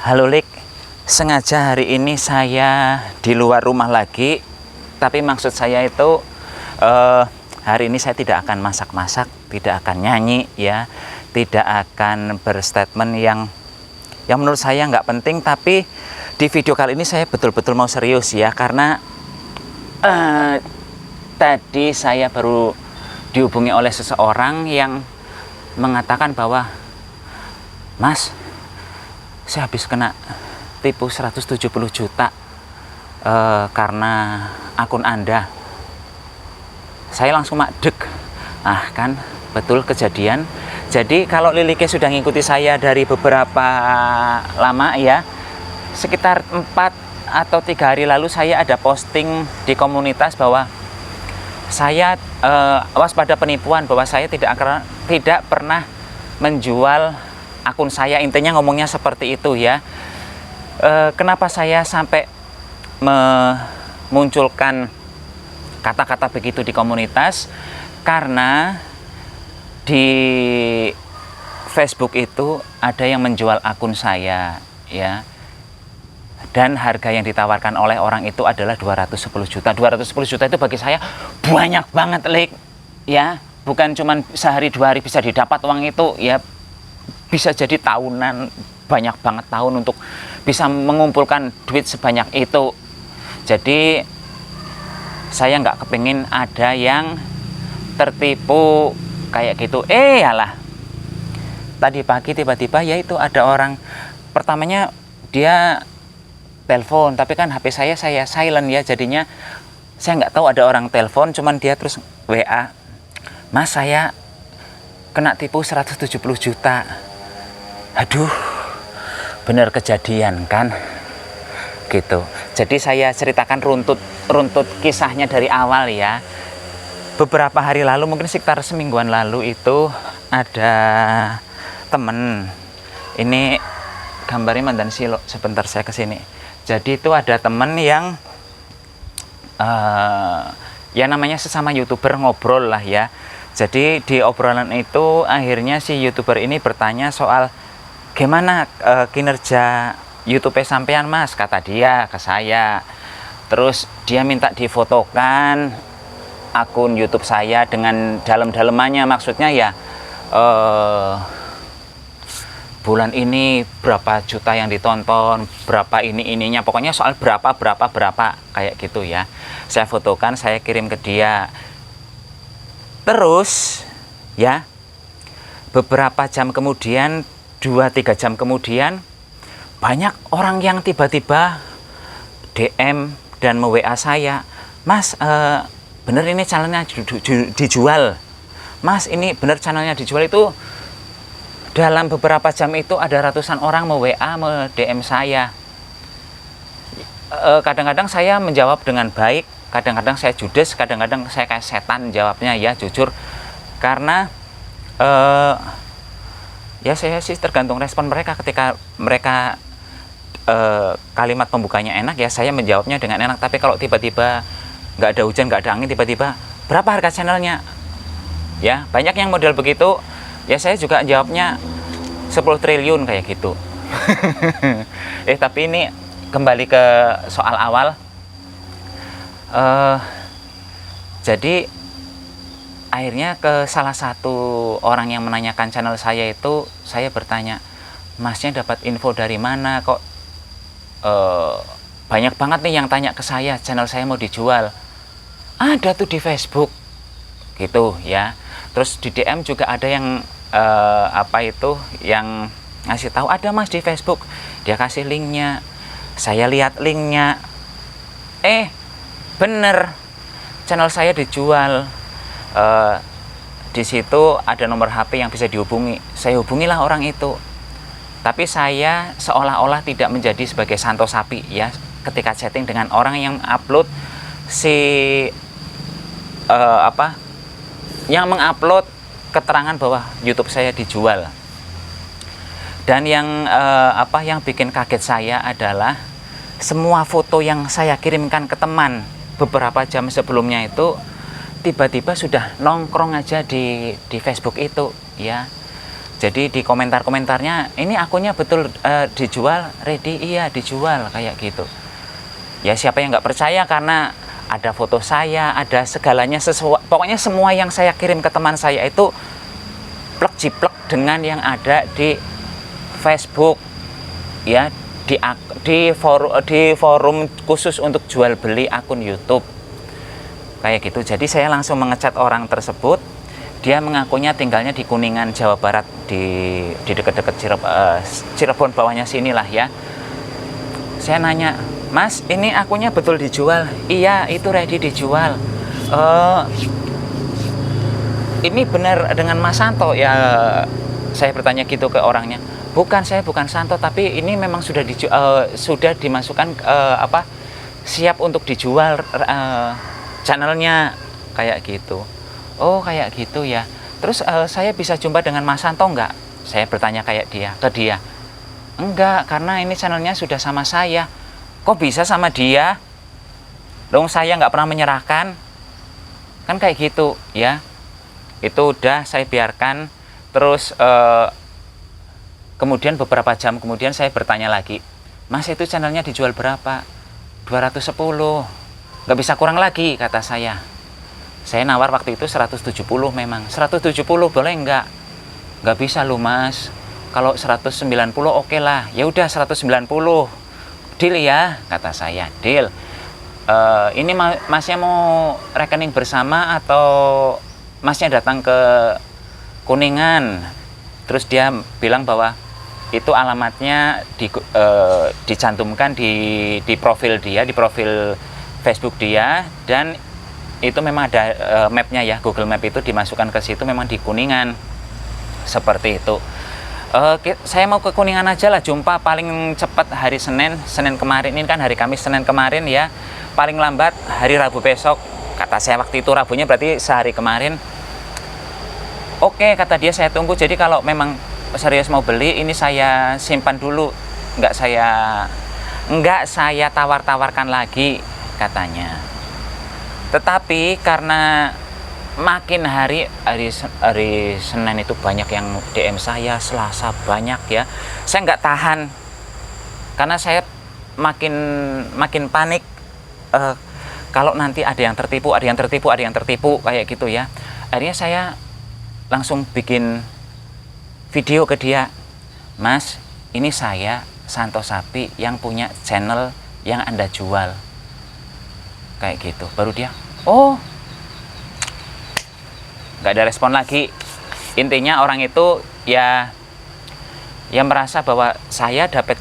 Halo Lik, sengaja hari ini saya di luar rumah lagi. Tapi maksud saya itu hari ini saya tidak akan masak-masak, tidak akan nyanyi ya, tidak akan berstatement yang menurut saya nggak penting. Tapi di video kali ini saya betul-betul mau serius ya, karena tadi saya baru dihubungi oleh seseorang yang mengatakan bahwa, Mas, saya habis kena tipu 170 juta karena akun Anda. Saya langsung madeg. Kan betul kejadian. Jadi kalau Lilike sudah ngikuti saya dari beberapa lama ya, sekitar 4 atau 3 hari lalu saya ada posting di komunitas bahwa saya waspada penipuan, bahwa saya tidak pernah menjual akun saya. Intinya ngomongnya seperti itu ya. Kenapa saya sampai memunculkan kata-kata begitu di komunitas? Karena di Facebook itu ada yang menjual akun saya ya, dan harga yang ditawarkan oleh orang itu adalah 210 juta. 210 juta itu bagi saya banyak banget, Lik ya. Bukan cuman sehari 2 hari bisa didapat uang itu ya, bisa jadi tahunan, banyak banget tahun untuk bisa mengumpulkan duit sebanyak itu. Jadi saya nggak kepingin ada yang tertipu kayak gitu. Alah, tadi pagi tiba-tiba ya itu ada orang, pertamanya dia telepon, tapi kan HP saya silent ya, jadinya saya nggak tahu ada orang telepon, cuman dia terus WA, Mas, saya kena tipu 170 juta. Aduh, bener kejadian kan gitu. Jadi saya ceritakan runtut kisahnya dari awal ya. Beberapa hari lalu, mungkin sekitar semingguan lalu, itu ada temen, ini gambarnya Mandan Silo, sebentar saya kesini. Jadi itu ada temen yang ya namanya sesama YouTuber, ngobrol lah ya. Jadi di obrolan itu akhirnya si YouTuber ini bertanya soal gimana kinerja YouTube sampean, Mas, kata dia ke saya. Terus dia minta difotokan akun YouTube saya dengan dalam-dalamannya, maksudnya ya bulan ini berapa juta yang ditonton, berapa ininya, pokoknya soal berapa kayak gitu ya. Saya fotokan, saya kirim ke dia. Terus ya beberapa jam kemudian, 2-3 jam kemudian, banyak orang yang tiba-tiba DM dan me-WA saya, Mas, bener ini channelnya dijual, Mas, ini bener channelnya dijual. Itu dalam beberapa jam itu ada ratusan orang me-WA, me-DM saya. Kadang-kadang saya menjawab dengan baik, kadang-kadang saya judes, kadang-kadang saya kayak setan jawabnya ya, jujur. Karena ya saya sih tergantung respon mereka. Ketika mereka kalimat pembukanya enak ya, saya menjawabnya dengan enak. Tapi kalau tiba-tiba nggak ada hujan, nggak ada angin, tiba-tiba berapa harga channelnya ya, banyak yang model begitu ya, saya juga jawabnya 10 triliun kayak gitu. Tapi ini kembali ke soal awal. Jadi akhirnya ke salah satu orang yang menanyakan channel saya itu, saya bertanya, Masnya dapat info dari mana kok banyak banget nih yang tanya ke saya, channel saya mau dijual. Ada tuh di Facebook gitu ya. Terus di DM juga ada yang yang ngasih tahu, ada Mas di Facebook, dia kasih linknya. Saya lihat linknya, bener channel saya dijual. Di situ ada nomor HP yang bisa dihubungi. Saya hubungilah orang itu. Tapi saya seolah-olah tidak menjadi sebagai santo sapi ya, ketika chatting dengan orang yang upload yang mengupload keterangan bahwa YouTube saya dijual. Dan yang bikin kaget saya adalah semua foto yang saya kirimkan ke teman beberapa jam sebelumnya itu tiba-tiba sudah nongkrong aja di Facebook itu ya. Jadi di komentar-komentarnya, ini akunnya betul dijual, ready, iya dijual, kayak gitu. Ya siapa yang nggak percaya, karena ada foto saya, ada segalanya, pokoknya semua yang saya kirim ke teman saya itu plek jiplek dengan yang ada di Facebook, ya, di forum khusus untuk jual beli akun YouTube, kayak gitu. Jadi saya langsung mengecat orang tersebut. Dia mengakunya tinggalnya di Kuningan, Jawa Barat, di dekat-dekat Cirebon bawahnya sinilah ya. Saya nanya, Mas, ini akunnya betul dijual? Iya, itu ready dijual. Ini benar dengan Mas Santo ya? Saya bertanya gitu ke orangnya. Bukan, saya bukan Santo, tapi ini memang sudah dimasukkan siap untuk dijual channelnya, kayak gitu. Oh, kayak gitu ya. Terus saya bisa jumpa dengan Mas Santo nggak? Saya bertanya ke dia. Enggak, karena ini channelnya sudah sama saya. Kok bisa sama dia? Dong saya nggak pernah menyerahkan. Kan kayak gitu ya. Itu udah saya biarkan. Terus kemudian beberapa jam kemudian saya bertanya lagi. Mas, itu channelnya dijual berapa? 210. Nggak bisa kurang lagi, kata saya. Saya nawar waktu itu 170 memang. 170 boleh nggak? Nggak bisa lu, Mas. Kalau 190 oke lah. Ya udah 190. Deal ya, kata saya. Deal. Ini Masnya mau rekening bersama atau Masnya datang ke Kuningan? Terus dia bilang bahwa itu alamatnya dicantumkan di profil dia, di profil Facebook dia, dan itu memang ada mapnya ya, Google Map itu dimasukkan ke situ, memang di Kuningan, seperti itu. Saya mau ke Kuningan aja lah, jumpa paling cepat hari Senin kemarin, ini kan hari Kamis, Senin kemarin ya, paling lambat hari Rabu besok, kata saya waktu itu. Rabunya berarti sehari kemarin. Oke, kata dia, saya tunggu. Jadi kalau memang serius mau beli, ini saya simpan dulu, nggak saya tawar-tawarkan lagi, katanya. Tetapi karena makin hari Senin itu banyak yang DM saya, Selasa banyak ya, saya nggak tahan, karena saya makin panik. Kalau nanti ada yang tertipu kayak gitu ya. Akhirnya saya langsung bikin video ke dia. Mas, ini saya Santo Sapi yang punya channel yang Anda jual, kayak gitu. Baru dia, oh, nggak ada respon lagi. Intinya orang itu ya merasa bahwa saya dapat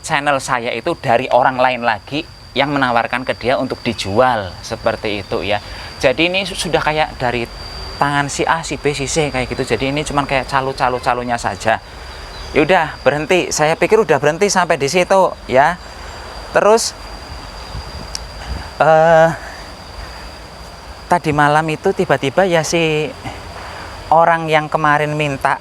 channel saya itu dari orang lain lagi yang menawarkan ke dia untuk dijual, seperti itu ya. Jadi ini sudah kayak dari tangan si A, si B, si C, kayak gitu. Jadi ini cuman kayak calo-calonya saja. Yaudah, berhenti. Saya pikir udah berhenti sampai di situ ya. Terus tadi malam itu tiba-tiba ya si orang yang kemarin minta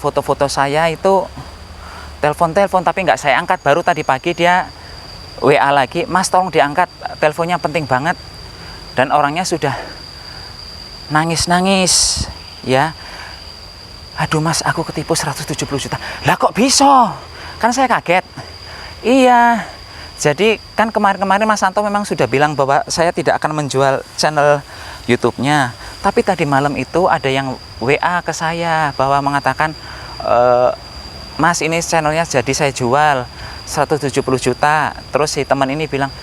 foto-foto saya itu telepon tapi nggak saya angkat. Baru tadi pagi dia WA lagi, Mas tolong diangkat, teleponnya penting banget. Dan orangnya sudah nangis ya. Aduh Mas, aku ketipu 170 juta. Lah kok bisa? Kan saya kaget. Iya, jadi kan kemarin Mas Santo memang sudah bilang bahwa saya tidak akan menjual channel YouTube-nya. Tapi tadi malam itu ada yang WA ke saya bahwa mengatakan, Mas, ini channelnya jadi saya jual 170 juta. Terus si teman ini bilang,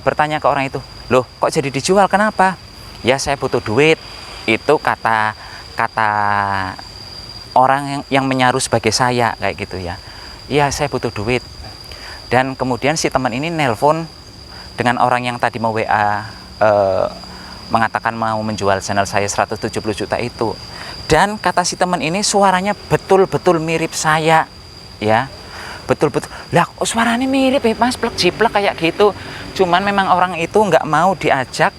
bertanya ke orang itu, loh kok jadi dijual, kenapa? Ya saya butuh duit. Itu kata orang yang menyaru sebagai saya, kayak gitu ya. Iya, saya butuh duit. Dan kemudian si teman ini nelpon dengan orang yang tadi mau WA, mengatakan mau menjual channel saya 170 juta itu. Dan kata si teman ini suaranya betul-betul mirip saya ya. Betul-betul. Lah suaranya mirip ya Mas, plek jiplek kayak gitu. Cuman memang orang itu nggak mau diajak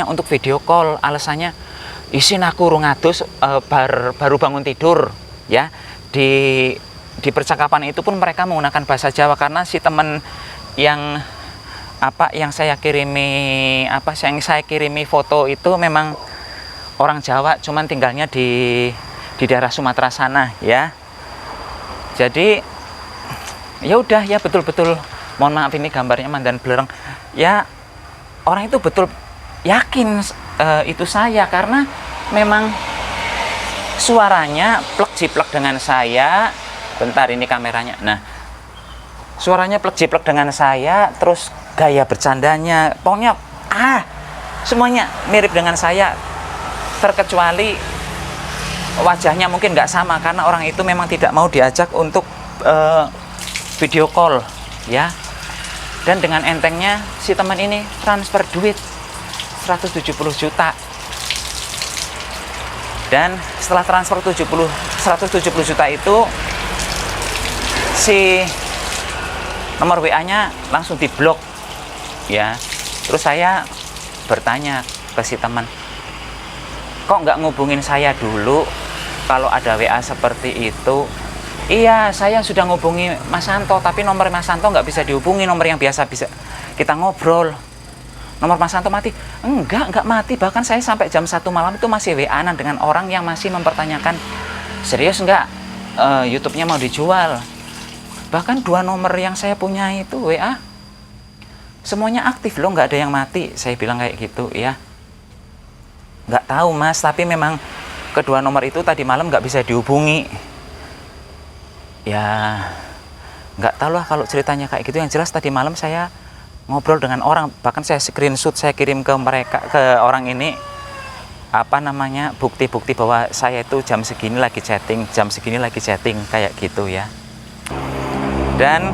untuk video call. Alasannya, isin aku urung adus, baru bangun tidur ya. Di percakapan itu pun mereka menggunakan bahasa Jawa, karena si teman yang saya kirimi foto itu memang orang Jawa, cuman tinggalnya di daerah Sumatera sana ya. Jadi ya udah ya, betul-betul mohon maaf ini gambarnya mandan belerang ya, orang itu betul yakin itu saya, karena memang suaranya plek jiplek dengan saya. Bentar ini kameranya. Nah, suaranya plek jiplek dengan saya, terus gaya bercandanya pokoknya semuanya mirip dengan saya, terkecuali wajahnya mungkin nggak sama, karena orang itu memang tidak mau diajak untuk video call ya. Dan dengan entengnya si teman ini transfer duit 170 juta. Dan setelah transfer 170 juta itu, si nomor WA-nya langsung diblok ya. Terus saya bertanya ke si teman, kok nggak ngubungin saya dulu kalau ada WA seperti itu? Iya, saya sudah ngubungi Mas Santo, tapi nomor Mas Santo nggak bisa dihubungi, nomor yang biasa bisa kita ngobrol. Nomor Mas Santo mati? Enggak mati. Bahkan saya sampai jam 1 malam itu masih WA-an dengan orang yang masih mempertanyakan, serius nggak YouTube-nya mau dijual? Bahkan 2 nomor yang saya punya itu WA semuanya aktif loh, nggak ada yang mati. Saya bilang kayak gitu ya. Nggak tahu Mas, tapi memang kedua nomor itu tadi malam nggak bisa dihubungi. Ya nggak tahu lah kalau ceritanya kayak gitu. Yang jelas tadi malam saya ngobrol dengan orang, bahkan saya screenshot, saya kirim ke mereka, ke orang ini bukti-bukti bahwa saya itu jam segini lagi chatting, kayak gitu ya. Dan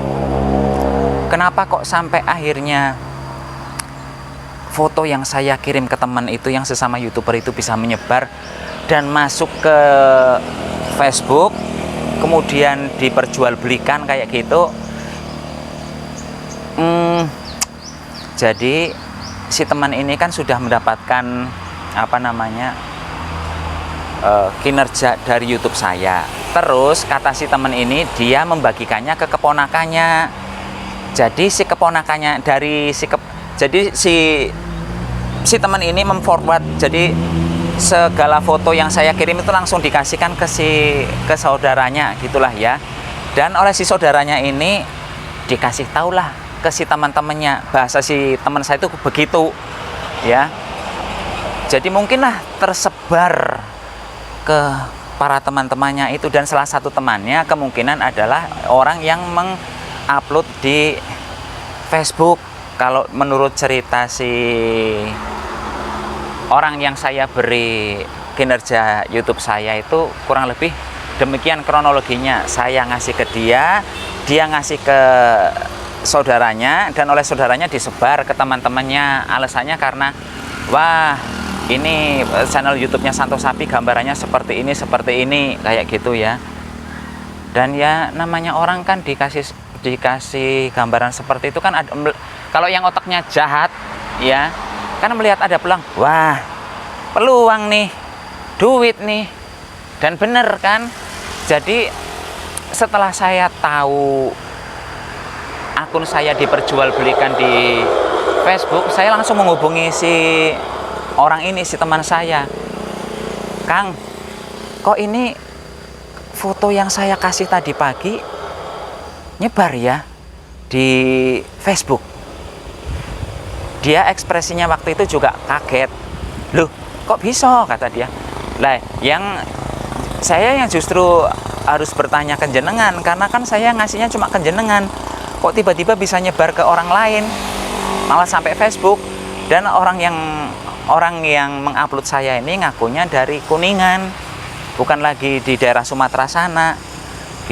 kenapa kok sampai akhirnya foto yang saya kirim ke teman itu, yang sesama YouTuber itu, bisa menyebar dan masuk ke Facebook, kemudian diperjualbelikan kayak gitu. Jadi si teman ini kan sudah mendapatkan kinerja dari YouTube saya. Terus kata si teman ini, dia membagikannya ke keponakannya. Jadi si keponakannya jadi si teman ini memforward, jadi segala foto yang saya kirim itu langsung dikasihkan ke saudaranya gitulah ya. Dan oleh si saudaranya ini dikasih tahulah ke si teman-temannya. Bahasa si teman saya itu begitu ya. Jadi mungkinlah tersebar ke para teman-temannya itu, dan salah satu temannya kemungkinan adalah orang yang mengupload di Facebook. Kalau menurut cerita si orang yang saya beri kinerja YouTube saya itu, kurang lebih demikian kronologinya. Saya ngasih ke dia, dia ngasih ke saudaranya, dan oleh saudaranya disebar ke teman-temannya. Alasannya karena, wah ini channel YouTube-nya Santo Sapi gambarannya seperti ini kayak gitu ya. Dan ya namanya orang kan dikasih gambaran seperti itu kan kalau yang otaknya jahat ya, kan melihat ada peluang, wah peluang nih, duit nih, dan bener kan. Jadi setelah saya tahu akun saya diperjualbelikan di Facebook, saya langsung menghubungi si orang ini, si teman saya. Kang, kok ini foto yang saya kasih tadi pagi nyebar ya di Facebook? Dia ekspresinya waktu itu juga kaget. Loh, kok bisa? Kata dia. Lah, saya yang justru harus bertanya ke jenengan, karena kan saya ngasihnya cuma ke jenengan. Kok tiba-tiba bisa nyebar ke orang lain, malah sampai Facebook. Dan orang yang mengupload saya ini ngakunya dari Kuningan, bukan lagi di daerah Sumatera sana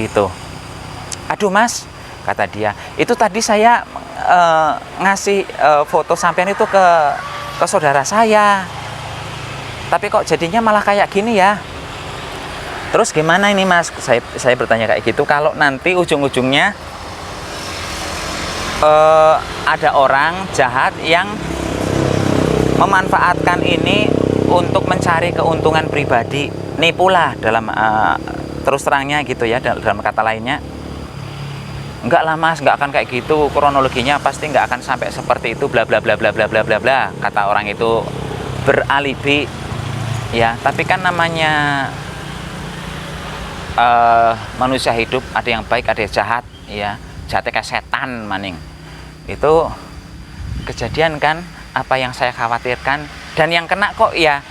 gitu. Aduh Mas, kata dia, itu tadi saya ngasih foto sampean itu ke saudara saya, tapi kok jadinya malah kayak gini ya. Terus gimana ini Mas? Saya bertanya kayak gitu. Kalau nanti ujung-ujungnya ada orang jahat yang memanfaatkan ini untuk mencari keuntungan pribadi, nipulah dalam terus terangnya gitu ya, dalam kata lainnya. Enggak lah Mas, enggak akan kayak gitu, kronologinya pasti enggak akan sampai seperti itu, bla bla bla bla bla bla bla bla, kata orang itu beralibi. ya. Tapi kan namanya manusia hidup, ada yang baik ada yang jahat, ya. Jahatnya kayak setan maning. Itu kejadian kan apa yang saya khawatirkan, dan yang kena kok ya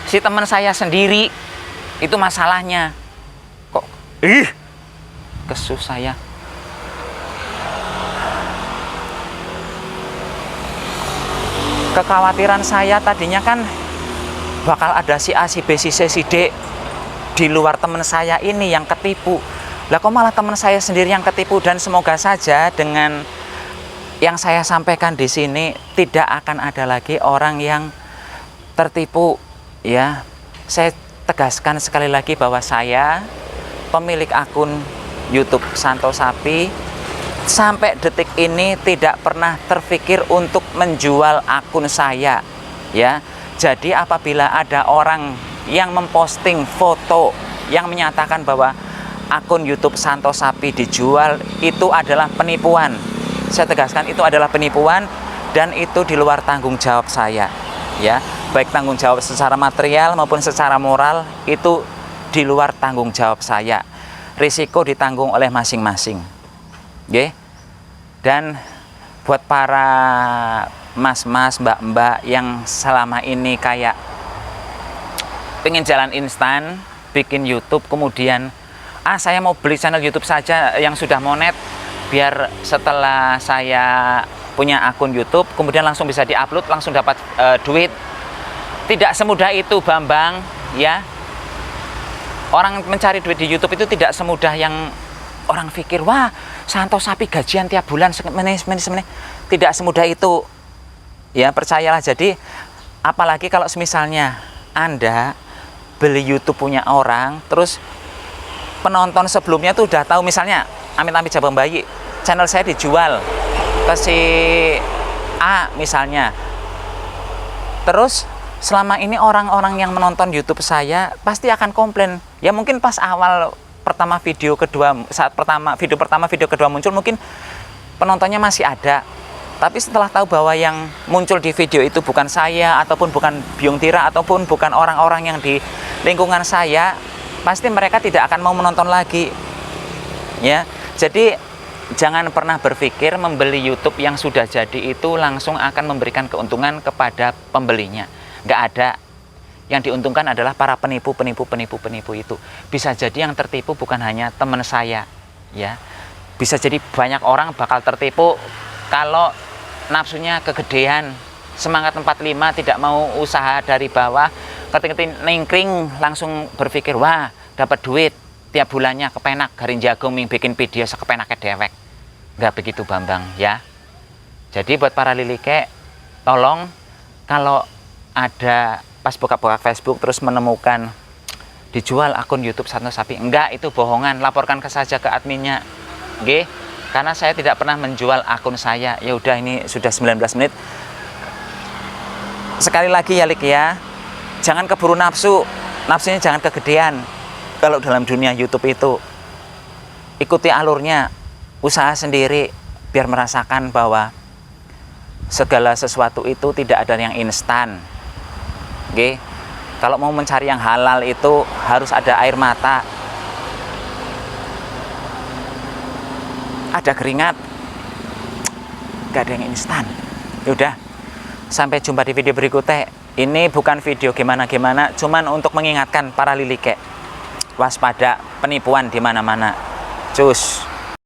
si teman saya sendiri. Itu masalahnya. Kok kesuh saya. Kekhawatiran saya tadinya kan bakal ada si A, si B, si C, si D di luar teman saya ini yang ketipu. Lah kok malah teman saya sendiri yang ketipu. Dan semoga saja dengan yang saya sampaikan di sini tidak akan ada lagi orang yang tertipu, ya. Saya tegaskan sekali lagi bahwa saya pemilik akun YouTube Santo Sapi sampai detik ini tidak pernah terpikir untuk menjual akun saya, ya. Jadi apabila ada orang yang memposting foto yang menyatakan bahwa akun YouTube Santo Sapi dijual, itu adalah penipuan. Saya tegaskan itu adalah penipuan, dan itu di luar tanggung jawab saya, ya. Baik tanggung jawab secara material maupun secara moral, itu di luar tanggung jawab saya. Risiko ditanggung oleh masing-masing. Oke. Dan buat para mas-mas, mbak-mbak yang selama ini kayak pengen jalan instan, bikin YouTube, kemudian saya mau beli channel YouTube saja yang sudah monet, biar setelah saya punya akun YouTube kemudian langsung bisa diupload, langsung dapat duit. Tidak semudah itu, Bambang, ya. Orang mencari duit di YouTube itu tidak semudah yang orang pikir. Wah, Santo Sapi gajian tiap bulan tidak semudah itu, ya, percayalah. Jadi apalagi kalau misalnya Anda beli YouTube punya orang, terus penonton sebelumnya tuh udah tahu, misalnya amit-amit Jabang Bayi, channel saya dijual ke si A misalnya. Terus selama ini orang-orang yang menonton YouTube saya pasti akan komplain. Ya mungkin pas awal pertama video kedua, saat video kedua muncul, mungkin penontonnya masih ada. Tapi setelah tahu bahwa yang muncul di video itu bukan saya, ataupun bukan Byung Tira, ataupun bukan orang-orang yang di lingkungan saya, pasti mereka tidak akan mau menonton lagi, ya. Jadi jangan pernah berpikir membeli YouTube yang sudah jadi itu langsung akan memberikan keuntungan kepada pembelinya. Nggak ada. Yang diuntungkan adalah para penipu itu. Bisa jadi yang tertipu bukan hanya teman saya, ya. Bisa jadi banyak orang bakal tertipu kalau nafsunya kegedean, semangat 45, tidak mau usaha dari bawah, keting-keting ningkring langsung berpikir, wah, dapat duit tiap bulannya kepenak, garing jagung bikin video sekepenaknya dewek. Nggak begitu, Bambang, ya. Jadi buat para lilike, tolong kalau ada pas buka-buka Facebook terus menemukan dijual akun YouTube Santo Sapi, enggak, itu bohongan, laporkan saja ke adminnya, oke? Karena saya tidak pernah menjual akun saya. Ya udah, ini sudah 19 menit. Sekali lagi ya, Lik, ya, jangan keburu nafsu, nafsunya jangan kegedean. Kalau dalam dunia YouTube itu ikuti alurnya, usaha sendiri, biar merasakan bahwa segala sesuatu itu tidak ada yang instan. Oke, kalau mau mencari yang halal itu harus ada air mata, ada keringat, gak ada yang instan. Yaudah, sampai jumpa di video berikutnya. Ini bukan video gimana-gimana, cuman untuk mengingatkan para lilike, waspada penipuan di mana-mana. Cus.